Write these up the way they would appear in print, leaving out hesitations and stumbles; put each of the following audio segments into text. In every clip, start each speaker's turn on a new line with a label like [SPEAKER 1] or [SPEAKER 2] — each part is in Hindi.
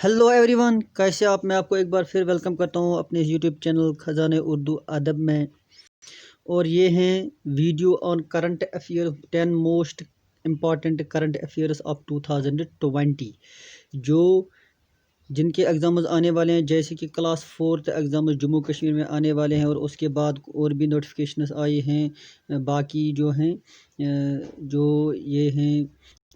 [SPEAKER 1] हेलो एवरीवन, कैसे आप। मैं आपको एक बार फिर वेलकम करता हूं अपने यूट्यूब चैनल खजाने उर्दू अदब में। और ये हैं video on current affair 10 most important current affairs of 2020, जो जिनके एग्ज़ाम्स आने वाले हैं, जैसे कि class 4th exam Jammu Kashmir में आने वाले हैं। और उसके बाद और भी नोटिफिकेशंस आई हैं, बाकी जो हैं जो ये हैं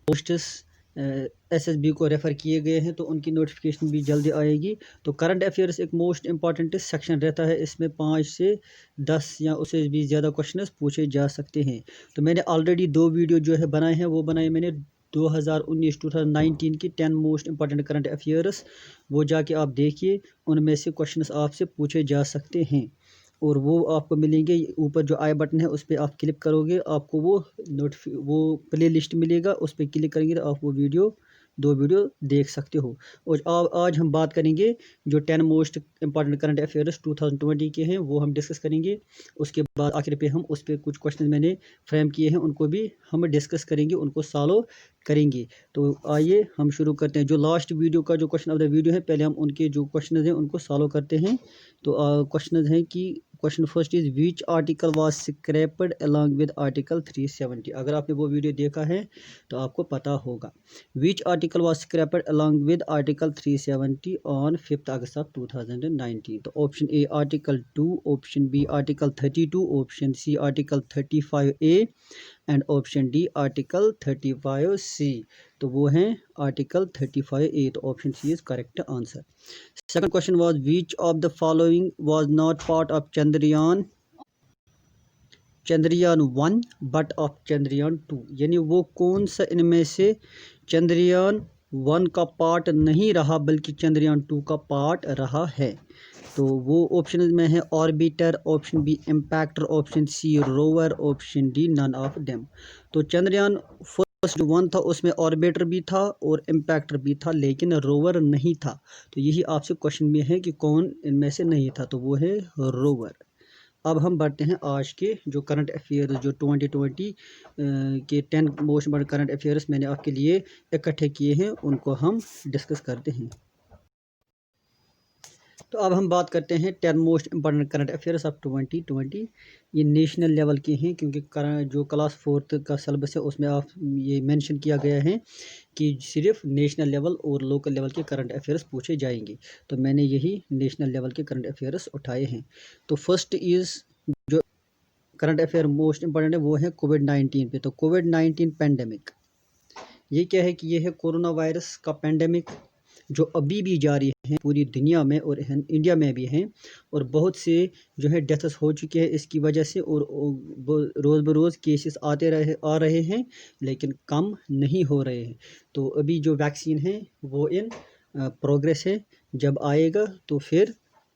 [SPEAKER 1] पोस्ट्स एसएसबी को रेफ़र किए गए हैं, तो उनकी नोटिफिकेशन भी जल्दी आएगी। तो करंट अफेयर्स एक मोस्ट इम्पॉर्टेंट सेक्शन रहता है। इसमें 5 से 10 या उससे भी ज़्यादा क्वेश्चंस पूछे जा सकते हैं। तो मैंने ऑलरेडी 2 वीडियो जो है बनाए हैं, वो बनाए मैंने 2019 की 10 मोस्ट इम्पॉर्टेंट करंट अफेयर्स। वो जाके आप देखिए, उनमें से क्वेश्चंस आपसे पूछे जा सकते हैं। और वो आपको मिलेंगे ऊपर जो आई बटन है, उस पर आप क्लिक करोगे, आपको वो प्ले लिस्ट मिलेगा। उस पर क्लिक करेंगे तो आप वो दो वीडियो देख सकते हो। और आज हम बात करेंगे जो 10 मोस्ट इंपॉर्टेंट करंट अफेयर्स 2020 के हैं, वो हम डिस्कस करेंगे। उसके बाद आखिर पे हम उस पर कुछ क्वेश्चन मैंने फ्रेम किए हैं, उनको भी हम डिस्कस करेंगे, उनको सॉल्व करेंगे। तो आइए हम शुरू करते हैं। जो लास्ट वीडियो का जो क्वेश्चन ऑफ द वीडियो है, पहले हम उनके जो क्वेश्चन हैं उनको सॉल्व करते हैं। तो क्वेश्चन है कि question first is which article was scrapped along with article 370। अगर आपने वो वीडियो देखा है तो आपको पता होगा। Which article was scrapped along with article 370 on 5 August of 2019। तो option A article 2, option B article 32, option C article 35A and option D article 35C। तो वो हैं आर्टिकल 35A। तो option C is correct answer. Second question was which of the following was not part of Chandrayaan 1 but of Chandrayaan 2। यानी वो कौन सा इनमें से Chandrayaan 1 का पार्ट नहीं रहा बल्कि Chandrayaan 2 का पार्ट रहा है। तो वो ऑप्शन में है orbiter, option B impactor, option C rover, option D none of them. तो चंद्रयान फर्स्ट जो 1 था उसमें ऑर्बिटर भी था और इम्पैक्टर भी था, लेकिन रोवर नहीं था। तो यही आपसे क्वेश्चन में है कि कौन इनमें से नहीं था, तो वो है रोवर। अब हम बढ़ते हैं आज के जो करंट अफेयर्स, जो 2020 के 10 मोस्ट इम्पोर्टेंट करंट अफेयर्स मैंने आपके लिए इकट्ठे किए हैं, उनको हम डिस्कस करते हैं। तो अब हम बात करते हैं 10 most important current affairs of 2020। ये नेशनल लेवल के हैं, क्योंकि जो क्लास 4th का सिलेबस है उसमें आप ये मेंशन किया गया है कि सिर्फ नेशनल लेवल और लोकल लेवल के करंट अफेयर्स पूछे जाएंगे। तो मैंने यही नेशनल लेवल के करंट अफेयर्स उठाए हैं। तो फर्स्ट इज़ जो करंट अफेयर मोस्ट इम्पॉर्टेंट है वो है कोविड-19 पे। तो कोविड-19 पेंडेमिक, ये क्या है कि ये है कोरोना वायरस का पेंडेमिक, जो अभी भी जारी है पूरी दुनिया में और इंडिया में भी हैं। और बहुत से जो है डेथ्स हो चुके हैं इसकी वजह से। और रोज़ बरोज़ केसेस आ रहे हैं, लेकिन कम नहीं हो रहे हैं। तो अभी जो वैक्सीन है वो इन प्रोग्रेस है। जब आएगा तो फिर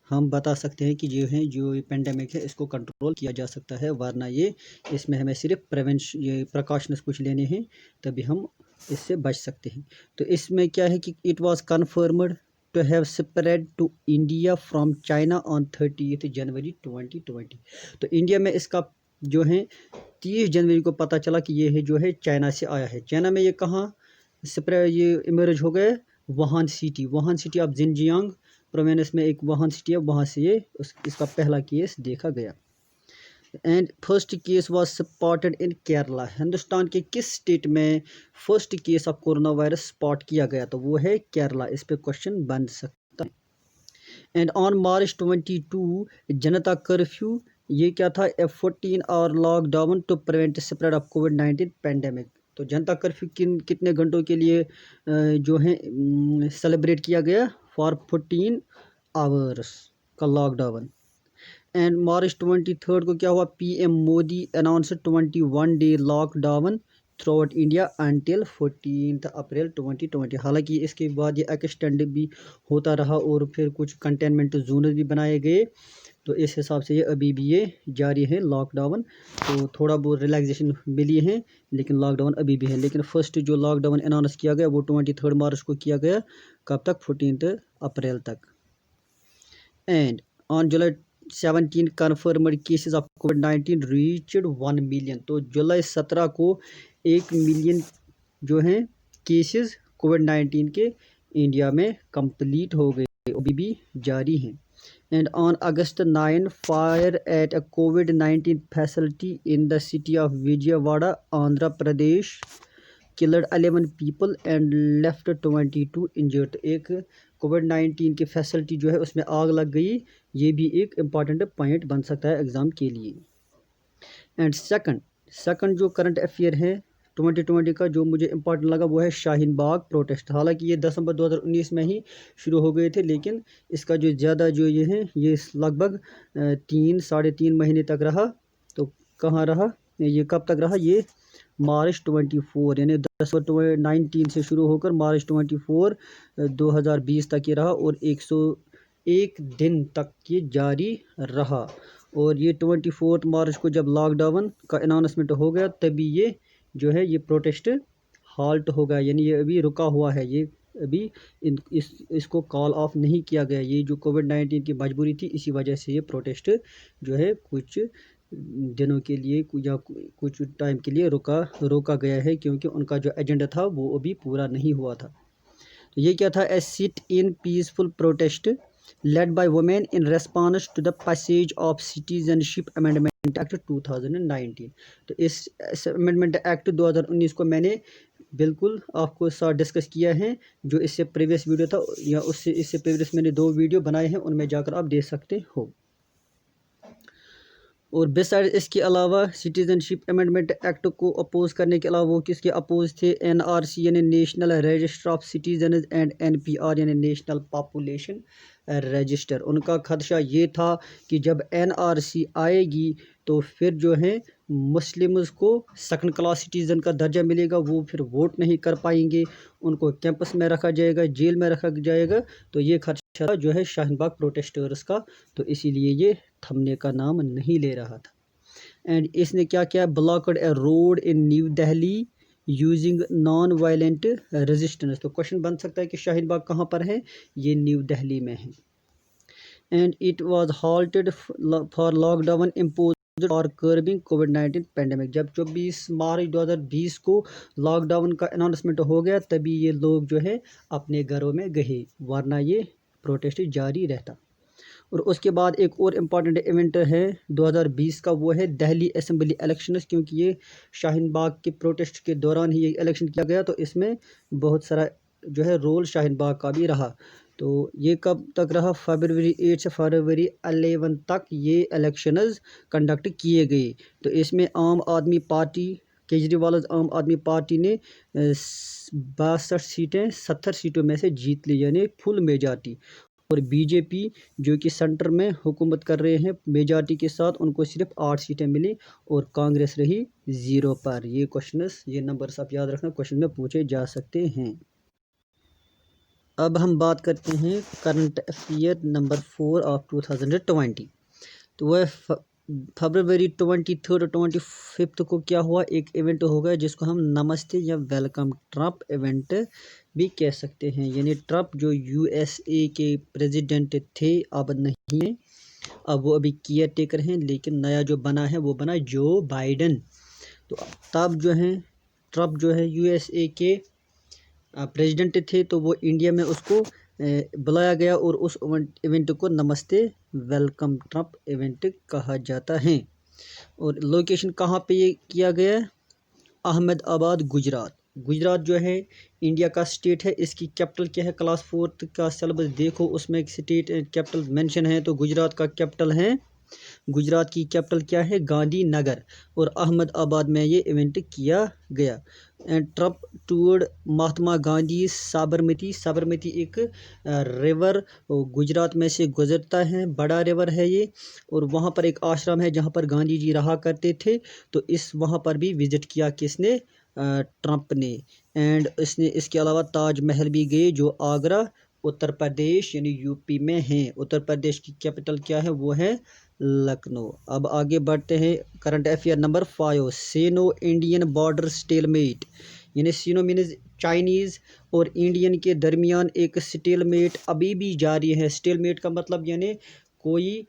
[SPEAKER 1] हम बता सकते हैं कि जो ये पेंडेमिक है इसको कंट्रोल किया जा सकता है। वरना ये इसमें हमें सिर्फ प्रिवेंशन, ये प्रिकॉशंस कुछ लेने हैं, तभी हम इससे बच सकते हैं। तो इसमें क्या है कि it was confirmed to have spread to India from China on 30 January 2020। तो इंडिया में इसका जो है 30 जनवरी को पता चला कि ये है जो है चाइना से आया है। चाइना में ये कहाँ स्प्रेड, ये इमर्ज हो गया, Wuhan city of Jinjiang province में एक वुहान सिटी है, वहाँ से ये इसका पहला केस देखा गया। And first case was spotted in Kerala. Hindustan के किस स्टेट में first case of corona virus spot किया गया, तो वो है केरला। इस पे क्वेश्चन बन सकता है। And on March 22 Janata curfew, ये क्या था, a 14 hour lockdown to prevent spread of कोविड-19 पेंडेमिक। तो जनता कर्फ्यू कितने घंटों के लिए जो है सेलिब्रेट किया गया, फॉर 14 आवर्स का लॉकडाउन। एंड मार्च 23 को क्या हुआ, PM Modi announce 21 day lockdown through out India until 14 अप्रैल 2020। हालांकि इसके बाद ये एक्सटेंड भी होता रहा और फिर कुछ कंटेनमेंट जोन भी बनाए गए। तो इस हिसाब से ये अभी भी ये जारी है लॉकडाउन। तो थोड़ा बहुत रिलैक्सेशन मिली है, लेकिन लॉकडाउन अभी भी है। लेकिन फर्स्ट जो लॉकडाउन अनाउंस किया गया वो 23 मार्च को किया गया, कब तक, 14 अप्रैल तक। And on July 17 confirmed cases of covid reached 1 million. तो जुलाई 17 को 1 मिलियन जो हैं केसेस कोविड-19 के इंडिया में कंप्लीट हो गए, अभी भी जारी हैं। And on August 9, fire at a COVID-19 facility in the city of Vijayawada, Andhra Pradesh, killed 11 people and left 22 injured। एक कोविड-19 की फैसिलिटी जो है उसमें आग लग गई, ये भी एक इम्पॉर्टेंट पॉइंट बन सकता है एग्ज़ाम के लिए। एंड सेकंड जो करंट अफेयर है 2020 का जो मुझे इम्पॉर्टेंट लगा वो है शाहीन बाग प्रोटेस्ट। हालांकि ये दिसंबर 2019 में ही शुरू हो गए थे, लेकिन इसका जो ज़्यादा जो ये है ये लगभग 3-3.5 महीने तक रहा। तो कहाँ रहा ये, कब तक रहा ये? मार्च 24 यानी 10/19 से शुरू होकर मार्च 24 2020 तक ये रहा और 101 दिन तक ये जारी रहा। और ये 24 मार्च को जब लॉकडाउन का अनाउंसमेंट हो गया तभी ये जो है ये प्रोटेस्ट हाल्ट हो गया, यानी ये अभी रुका हुआ है, ये अभी इसको कॉल ऑफ नहीं किया गया। ये जो कोविड-19 की मजबूरी थी, इसी वजह से ये प्रोटेस्ट जो है कुछ दिनों के लिए या कुछ टाइम के लिए रोका गया है, क्योंकि उनका जो एजेंडा था वो अभी पूरा नहीं हुआ था। तो ये क्या था? A sit in peaceful protest led by women in response to the passage of Citizenship Amendment Act 2019। तो इस अमेंडमेंट एक्ट 2019 को मैंने बिल्कुल आपको साथ डिस्कस किया है, जो इससे प्रीवियस वीडियो था या इससे प्रीवियस मैंने 2 वीडियो बनाए हैं, उनमें जाकर आप देख सकते हो। और बिसाइड इसके अलावा सिटीजनशिप अमेंडमेंट एक्ट को अपोज करने के अलावा वो किसके अपोज थे? एनआरसी यानी national register of citizen and NPR यानी नेशनल पॉपुलेशन रजिस्टर। उनका खदशा ये था कि जब एनआरसी आएगी तो फिर जो है मुस्लिम्स को सेकंड क्लास सिटीज़न का दर्जा मिलेगा, वो फिर वोट नहीं कर पाएंगे, उनको कैंपस में रखा जाएगा, जेल में रखा जाएगा। तो ये खदशा जो है शाहीन बाग प्रोटेस्टर्स का, तो इसीलिए ये थमने का नाम नहीं ले रहा था। एंड इसने क्या किया? Blocked a road in New Delhi using non violent resistance. तो क्वेश्चन बन सकता है कि शाहीन बाग कहाँ पर है? ये न्यू दिल्ली में है। And it was halted for lockdown impose और कर्बिंग कोविड-19 पेंडेमिक। जब 24 मार्च 2020 को लॉकडाउन का अनाउंसमेंट हो गया तभी ये लोग जो है अपने घरों में गए, वरना ये प्रोटेस्ट जारी रहता। और उसके बाद एक और इम्पॉर्टेंट इवेंट है 2020 का, वो है दिल्ली असेंबली इलेक्शंस, क्योंकि ये शाहीन बाग के प्रोटेस्ट के दौरान ही ये इलेक्शन किया गया, तो इसमें बहुत सारा जो है रोल शाहीन बाग का भी रहा। तो ये कब तक रहा? फरवरी 8 से फरवरी 11 तक ये इलेक्शंस कंडक्ट किए गए। तो इसमें आम आदमी पार्टी, केजरीवाल आम आदमी पार्टी ने 62 सीटें 70 सीटों में से जीत ली, यानी फुल मेजॉरिटी। और बीजेपी जो कि सेंटर में हुकूमत कर रहे हैं मेजॉरिटी के साथ, उनको सिर्फ 8 सीटें मिली और कांग्रेस रही 0 पर। ये क्वेश्चंस, ये नंबर्स आप याद रखना, क्वेश्चन में पूछे जा सकते हैं। अब हम बात करते हैं करंट अफेयर नंबर 4 ऑफ 2020। तो वह फरवरी 23 और 25 को क्या हुआ? एक इवेंट हो गया जिसको हम नमस्ते या वेलकम ट्रम्प इवेंट भी कह सकते हैं। यानी ट्रम्प जो यूएसए के प्रेसिडेंट थे अब नहीं है, अब वो अभी केयर टेकर हैं, लेकिन नया जो बना है वो बना जो बाइडन। तो तब जो है ट्रम्प जो है यूएसए के प्रेसिडेंट थे, तो वो इंडिया में उसको बुलाया गया और उस इवेंट को नमस्ते वेलकम ट्रम्प इवेंट कहा जाता है। और लोकेशन कहाँ पे ये किया गया? अहमदाबाद, गुजरात। गुजरात जो है इंडिया का स्टेट है। इसकी कैपिटल क्या है? क्लास 4 का सिलेबस देखो, उसमें स्टेट कैपिटल मेंशन है, तो गुजरात का कैपिटल है, गुजरात की कैपिटल क्या है? गांधीनगर। और अहमदाबाद में ये इवेंट किया गया। एंड ट्रम्प टूर्ड महात्मा गांधी साबरमती एक रिवर गुजरात में से गुजरता है, बड़ा रिवर है ये, और वहाँ पर एक आश्रम है जहाँ पर गांधी जी रहा करते थे। तो वहाँ पर भी विजिट किया किसने? ट्रम्प ने। एंड इसके अलावा ताजमहल भी गए, जो आगरा उत्तर प्रदेश यानी यूपी में है। उत्तर प्रदेश की कैपिटल क्या है? वो है लखनऊ। अब आगे बढ़ते हैं करंट अफेयर नंबर 5। सीनो इंडियन बॉर्डर स्टेलमेट, यानी सीनो मीन्स चाइनीज़ और इंडियन के दरमियान एक स्टेलमेट अभी भी जारी है। स्टेलमेट का मतलब यानी कोई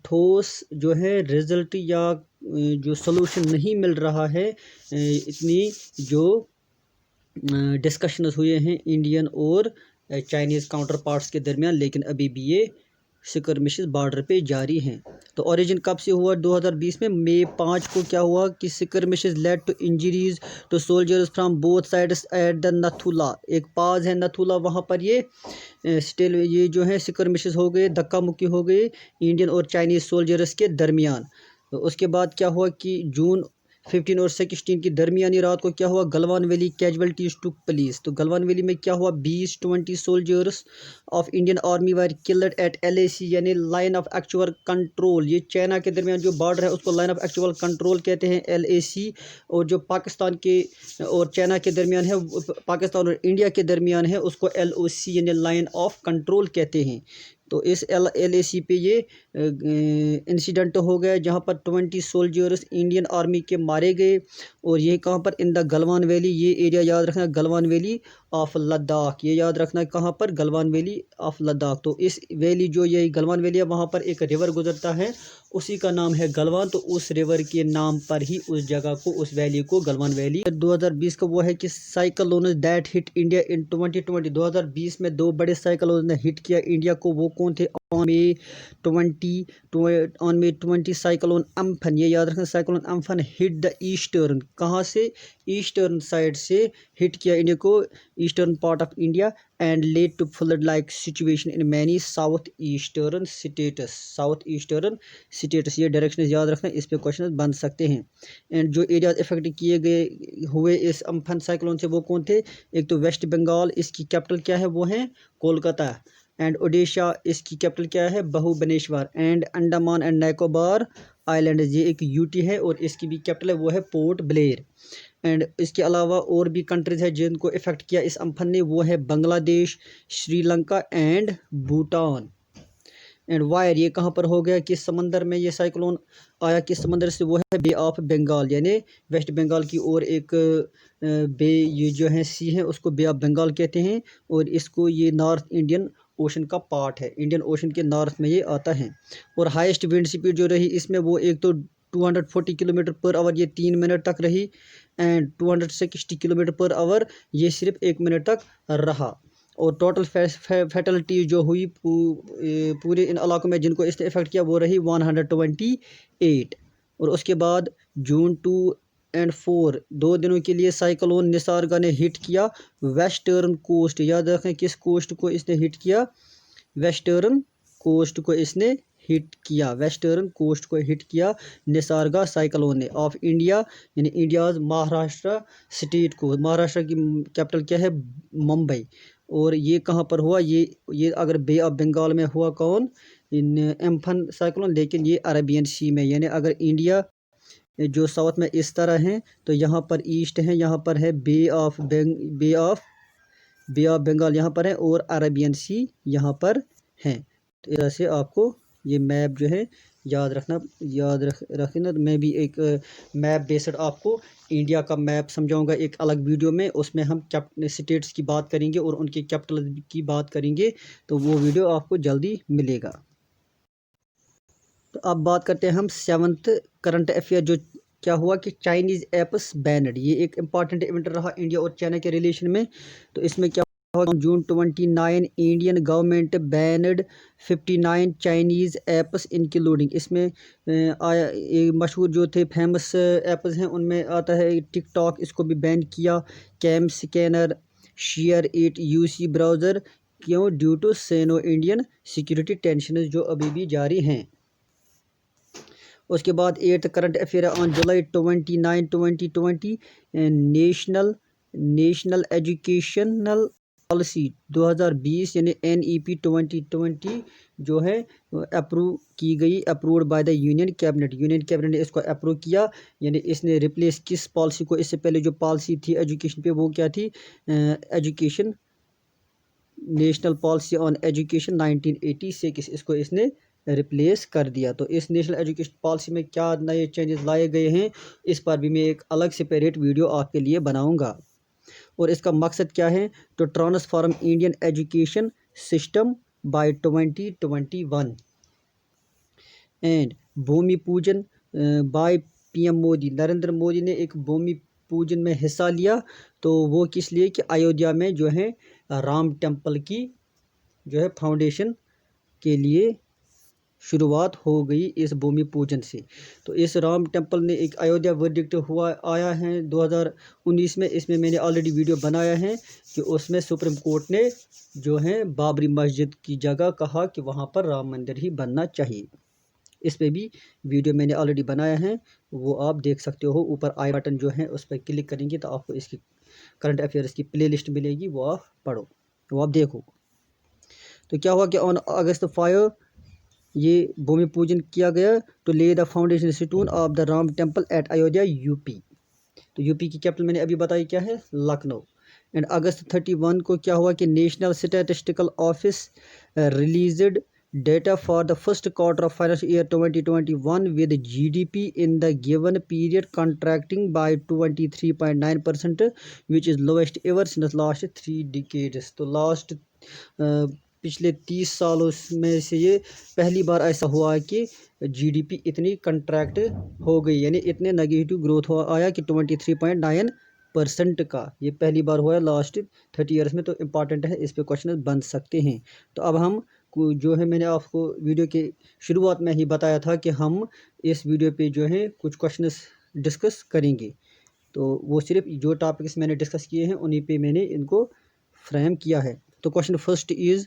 [SPEAKER 1] ठोस जो है रिजल्ट या जो सलूशन नहीं मिल रहा है। इतनी जो डिस्कशंस हुए हैं इंडियन और चाइनीज़ काउंटर पार्ट्स के दरमियान, लेकिन अभी भी ये स्कर्मिशेस बॉर्डर पे जारी हैं। तो ओरिजिन कब से हुआ? 2020 में मई 5 को क्या हुआ कि skirmishes led to injuries to soldiers from both sides at the Nathula. एक पास है नथुला, वहाँ पर ये स्टिल ये जो है स्कर्मिशेस हो गए, धक्का मुक्की हो गई इंडियन और चाइनीज़ सोल्जर्स के दरमियान। तो उसके बाद क्या हुआ कि जून 15 और 16 की दरमियानी रात को क्या हुआ, Galwan valley casualties to police. तो गलवान वैली में क्या हुआ, 20 soldiers of Indian army were killed at LAC यानी लाइन ऑफ एक्चुअल कंट्रोल। ये चाइना के दरमियान जो बॉर्डर है उसको लाइन ऑफ एक्चुअल कंट्रोल कहते हैं, LAC। और जो पाकिस्तान के और चाइना के दरमियान है, पाकिस्तान और इंडिया के दरमियान है, उसको LOC यानी लाइन ऑफ कंट्रोल कहते हैं। तो इस LAC पे ये इंसिडेंट हो गया जहाँ पर 20 सोल्जर्स इंडियन आर्मी के मारे गए। और ये कहाँ पर, इन द गलवान वैली। ये एरिया याद रखना, गलवान वैली ऑफ लद्दाख, ये याद रखना कहाँ पर, गलवान वैली ऑफ लद्दाख। तो इस वैली जो ये गलवान वैली है, वहाँ पर एक रिवर गुजरता है, उसी का नाम है गलवान। तो उस रिवर के नाम पर ही उस जगह को, उस वैली को गलवान वैली। 2020 का वो है कि cyclone that hit India in 2020। 2020 में दो बड़े साइक्लोन ने हिट किया इंडिया को, वो कौन थे? ऑन मे 20 साइक्लोन अम्फन, ये याद रखना, cyclone Amphan hit the eastern, कहाँ से, ईस्टर्न साइड से हिट किया इंडिया को, eastern part of India, and led to flood like situation in many south eastern states. ये डायरेक्शन याद रखना, इस पे क्वेश्चन बन सकते हैं। एंड जो एरिया इफेक्ट किए गए हुए इस अम्फन साइक्लोन से वो कौन थे? एक तो वेस्ट बंगाल, इसकी कैपिटल क्या है, वो है कोलकाता। एंड ओडिशा, इसकी कैपिटल क्या है, Bhubaneswar. And Andaman and Nicobar island, ये एक UT है और इसकी भी कैपिटल है, वो है पोर्ट ब्लेयर। एंड इसके अलावा और भी कंट्रीज है जिनको इफेक्ट किया इस अम्फन ने, वो है Bangladesh, Sri Lanka and Bhutan. And wire, ये कहाँ पर हो गया, किस समंदर में ये साइक्लोन आया, किस समंदर से? वो है बे ऑफ बंगाल, यानी वेस्ट बंगाल की ओर एक बे, ये जो है सी है, उसको बे ऑफ बंगाल कहते हैं। और इसको ये नॉर्थ इंडियन ओशन का पार्ट है, इंडियन ओशन के नॉर्थ में ये आता है। और हाईएस्ट विंड स्पीड जो रही इसमें, वो एक तो 240 किलोमीटर पर आवर, ये 3 मिनट तक रही। एंड 260 किलोमीटर पर आवर, ये सिर्फ 1 मिनट तक रहा। और टोटल फैटलिटी जो हुई पूरे इन इलाकों में जिनको इसने इफेक्ट किया, वो रही 128। और उसके बाद जून 2 और 4 2 दिनों के लिए साइक्लोन निसर्गा ने हिट किया वेस्टर्न कोस्ट। याद रखें किस कोस्ट को इसने हिट किया, वेस्टर्न कोस्ट को इसने हिट किया, वेस्टर्न कोस्ट को हिट किया निसर्गा साइक्लोन ने ऑफ इंडिया, यानी इंडियाज महाराष्ट्र स्टेट को। महाराष्ट्र की कैपिटल क्या है, मुंबई। और ये कहाँ पर हुआ, ये अगर बे ऑफ बंगाल में हुआ, कौन, इन एम्फन साइक्लोन, लेकिन ये अरेबियन सी में, यानी अगर इंडिया जो साउथ में इस तरह है, तो यहाँ पर ईस्ट है, यहाँ पर है बे ऑफ बंगाल यहाँ पर है, और अरेबियन सी यहाँ पर है। तो इस तरह से आपको ये मैप जो है याद रखना। मैं भी एक मैप बेस्ड आपको इंडिया का मैप समझाऊंगा एक अलग वीडियो में, उसमें हम स्टेट्स की बात करेंगे और उनकी कैपिटल की बात करेंगे, तो वो वीडियो आपको जल्दी मिलेगा। तो अब बात करते हैं हम 7th करंट अफेयर, जो क्या हुआ कि चाइनीज़ ऐप्स बैनड। ये एक इम्पॉर्टेंट इवेंट रहा इंडिया और चाइना के रिलेशन में। तो इसमें क्या June 29 Indian government banned 59 Chinese apps including, इसमें आया मशहूर जो थे फेमस ऐप्स हैं उनमें आता है टिकटॉक, इसको भी बैन किया, cam scanner, share it, UC browser. क्यों? Due to Sino Indian security tension जो अभी भी जारी हैं। उसके बाद 8th current affair on July 29 2020 national educational policy 2020 यानी NEP 2020 जो है अप्रूव की गई, approved by the union cabinet ने इसको अप्रूव किया। यानी इसने रिप्लेस किस पॉलिसी को, इससे पहले जो पॉलिसी थी एजुकेशन पे, वो क्या थी, education national policy on education 1986, इसको इसने रिप्लेस कर दिया। तो इस नेशनल एजुकेशन पॉलिसी में क्या नए चेंजेस लाए गए हैं, इस पर भी मैं एक अलग सेपरेट वीडियो आपके लिए बनाऊंगा। और इसका मकसद क्या है, तो transform Indian education system by 2021। And भूमि पूजन बाय PM मोदी, नरेंद्र मोदी ने एक भूमि पूजन में हिस्सा लिया, तो वो किस लिए कि अयोध्या में जो है राम टेम्पल की जो है फाउंडेशन के लिए शुरुआत हो गई इस भूमि पूजन से। तो इस राम टेम्पल ने एक अयोध्या वर्डिक्ट हुआ आया है 2019 में, इसमें मैंने ऑलरेडी वीडियो बनाया है कि उसमें सुप्रीम कोर्ट ने जो है बाबरी मस्जिद की जगह कहा कि वहाँ पर राम मंदिर ही बनना चाहिए। इस पर भी वीडियो मैंने ऑलरेडी बनाया है, वो आप देख सकते हो। ऊपर आई बटन जो है उस पर क्लिक करेंगे तो आपको इसकी करंट अफेयर्स की प्लेलिस्ट मिलेगी, वो आप पढ़ो, वो आप देखो। तो क्या हुआ कि ऑन अगस्त 5 ये भूमि पूजन किया गया टू ले the foundation stone of the Ram temple at Ayodhya UP. तो यूपी की कैपिटल मैंने अभी बताई क्या है, लखनऊ। एंड अगस्त 31 को क्या हुआ कि national statistical office released data for the first quarter of financial year 2021 with GDP in the given period contracting by 23.9%, which is lowest ever since last 3 decades। तो लास्ट पिछले 30 सालों में से ये पहली बार ऐसा हुआ है कि जीडीपी इतनी कंट्रैक्ट हो गई, यानी इतने नेगेटिव ग्रोथ हुआ आया कि 23.9% का, ये पहली बार हुआ है लास्ट 30 ईयर्स में। तो इम्पॉर्टेंट है, इस पे क्वेश्चन बन सकते हैं। तो अब हम जो है मैंने आपको वीडियो के शुरुआत में ही बताया था कि हम इस वीडियो पे जो है कुछ क्वेश्चंस डिस्कस करेंगे। तो वो सिर्फ जो टॉपिक्स मैंने डिस्कस किए हैं उन्हीं पे मैंने इनको फ्रेम किया है। तो question first is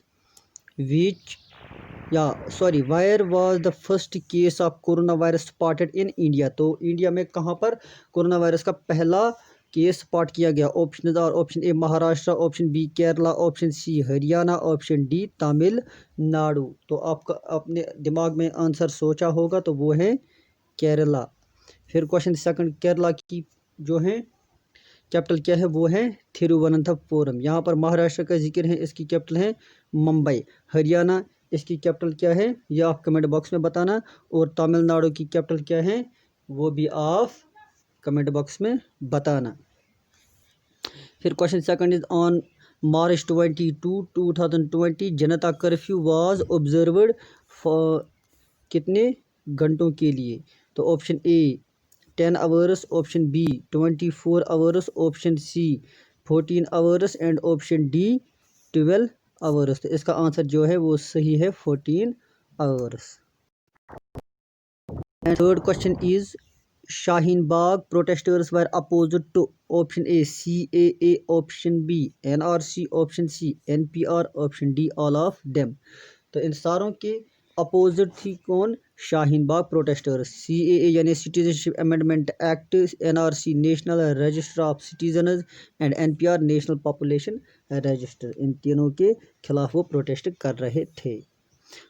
[SPEAKER 1] wire was the first case of corona virus spotted in India. तो इंडिया में कहाँ पर कोरोना वायरस का पहला केस स्पॉट किया गया। Option are option A Maharashtra, option B Kerala, option C Haryana, option D Tamil Nadu. तो आपका अपने दिमाग में आंसर सोचा होगा, तो वो है केरला। फिर क्वेश्चन सेकंड, केरला की जो है कैपिटल क्या है, वो है थिरुवनंतपुरम। यहाँ पर महाराष्ट्र का जिक्र है, इसकी कैपिटल है मुंबई। हरियाणा, इसकी कैपिटल क्या है ये आप कमेंट बॉक्स में बताना। और तमिलनाडु की कैपिटल क्या है वो भी आप कमेंट बॉक्स में बताना। फिर question second is on March 22, 2020 Janata curfew was observed for कितने घंटों के लिए। तो option A 10 hours, option B 24 hours, option C 14 hours and option D 12 hours. तो इसका आंसर जो है वो सही है 14 hours. And third question is Shaheen Bagh protesters were opposed to option A CAA, option B NRC, option C NPR, option D all of them। तो इन सारों के अपोजिट थी कौन, शाहीन बाग प्रोटेस्टर्स। CAA यानी citizenship amendment act, NRC national register of citizens and NPR national population register, इन तीनों के खिलाफ वो प्रोटेस्ट कर रहे थे।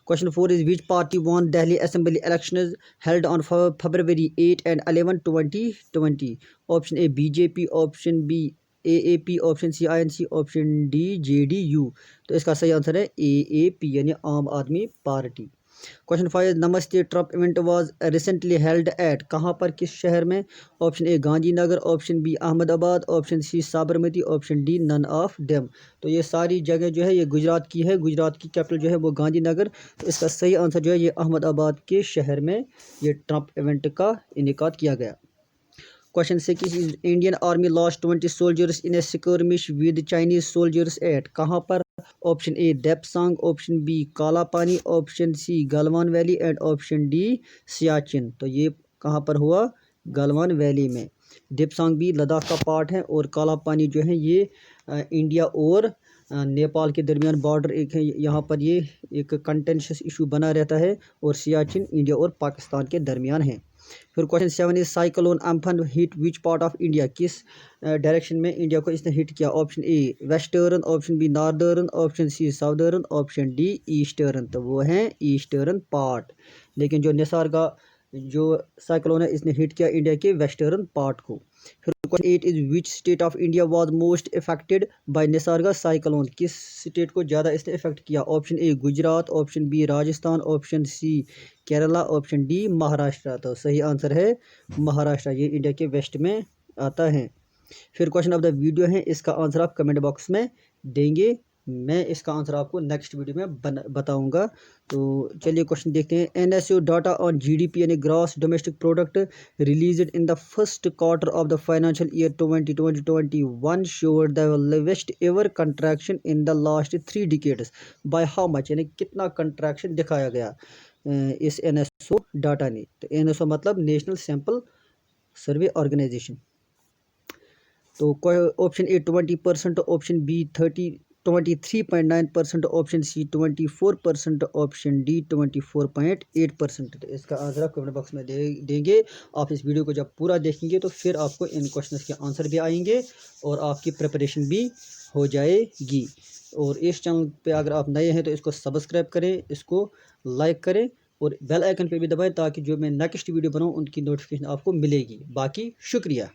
[SPEAKER 1] Question 4 is which party won Delhi Assembly elections held on February 8 and 11, 2020? Option A BJP, option B AAP, option C INC, option D JDU। तो इसका सही आंसर है AAP यानी आम आदमी party. Question 5 Namaste Trump event was recently held at, कहाँ पर किस शहर में। Option A Gandhinagar, option B Ahmedabad, option C Sabarmati, option D none of them. तो ये सारी जगह जो है ये गुजरात की है, गुजरात की कैपिटल जो है वो गांधीनगर। तो इसका सही आंसर जो है ये अहमदाबाद के शहर में ये ट्रम्प इवेंट का इनेकाद किया गया। Question 6 is Indian Army lost 20 soldiers in a skirmish with Chinese soldiers at, कहाँ पर। Option A Depsang, option B Kala Pani, option C Galwan valley and option D Siachen. तो ये कहाँ पर हुआ, गलवान वैली में। डेप्सांग भी लद्दाख का पार्ट है और काला पानी जो है ये इंडिया और नेपाल के दरमियान बॉर्डर एक है, यहाँ पर ये एक कंटेंशियस इशू बना रहता है। और सियाचिन इंडिया और पाकिस्तान के दरमियान है। फिर question 7 is cyclone Amphan hit which part of India, किस डायरेक्शन में इंडिया को इसने हिट किया। Option A western, option B northern, option C southern, option D eastern. तो वो है ईस्टर्न पार्ट। लेकिन जो निसर्गा जो साइक्लोन है इसने हिट किया इंडिया के वेस्टर्न पार्ट को। फिर question 8 is which state of India was most affected by Nisarga cyclone, किस स्टेट को ज़्यादा इसने इफेक्ट किया। Option A Gujarat, option B Rajasthan, option C Kerala, option D Maharashtra. तो सही आंसर है महाराष्ट्र, ये इंडिया के वेस्ट में आता है। फिर क्वेश्चन ऑफ द वीडियो है, इसका आंसर आप कमेंट बॉक्स में देंगे मैं इसका आंसर आपको नेक्स्ट वीडियो में बताऊंगा। तो चलिए क्वेश्चन देखते हैं। एनएसओ डाटा ऑन जीडीपी यानी gross domestic product released in the first quarter of the financial year 2020-21 showed the lowest ever contraction in the last 3 decades by how much, यानी कितना कंट्रैक्शन दिखाया गया इस एनएसओ डाटा ने। तो एनएसओ मतलब नेशनल सैंपल सर्वे ऑर्गेनाइजेशन। तो option A 20%, option B 23.9%, option C 24%, option D 24.8%। तो इसका आंसर आप कमेंट बॉक्स में देंगे। आप इस वीडियो को जब पूरा देखेंगे तो फिर आपको इन क्वेश्चंस के आंसर भी आएंगे और आपकी प्रिपरेशन भी हो जाएगी। और इस चैनल पे अगर आप नए हैं तो इसको सब्सक्राइब करें, इसको लाइक करें और बेल आइकन पे भी दबाएं ताकि जो मैं नेक्स्ट वीडियो बनाऊँ उनकी नोटिफिकेशन आपको मिलेगी। बाकी शुक्रिया।